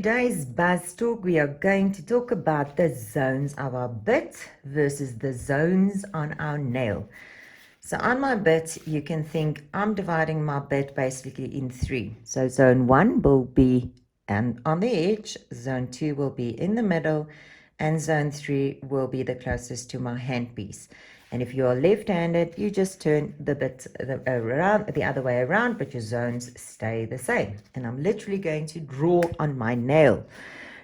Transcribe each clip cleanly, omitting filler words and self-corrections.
today's Buzz Talk, we are going to talk about the zones of our bit versus the zones on our nail. So on my bit, you can think I'm dividing my bit basically in three. So zone 1 will be on the edge, zone 2 will be in the middle, and zone 3 will be the closest to my handpiece. And if you're left-handed, you just turn the bit around the other way around, but your zones stay the same. And I'm literally going to draw on my nail.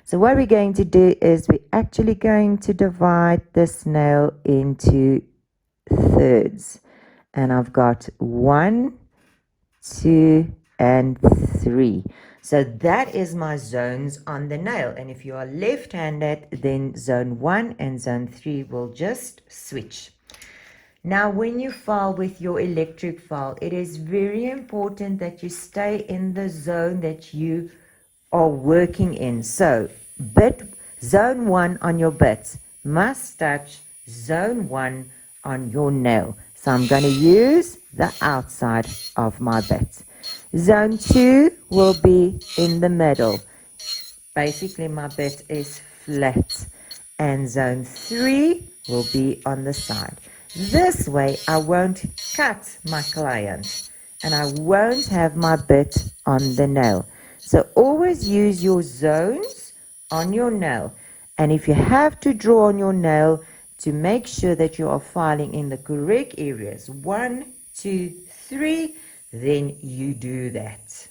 So what we're going to do is we're actually going to divide this nail into thirds. And I've got 1, 2, and 3. So that is my zones on the nail. And if you are left-handed, then zone 1 and zone 3 will just switch. Now, when you file with your electric file, it is very important that you stay in the zone that you are working in. So, zone 1 on your bit must touch zone 1 on your nail. So I'm going to use the outside of my bit. Zone 2 will be in the middle. Basically, my bit is flat. And zone 3 will be on the side. This way, I won't cut my client. And I won't have my bit on the nail. So always use your zones on your nail. And if you have to draw on your nail, to make sure that you are filing in the correct areas, 1, 2, 3, then you do that.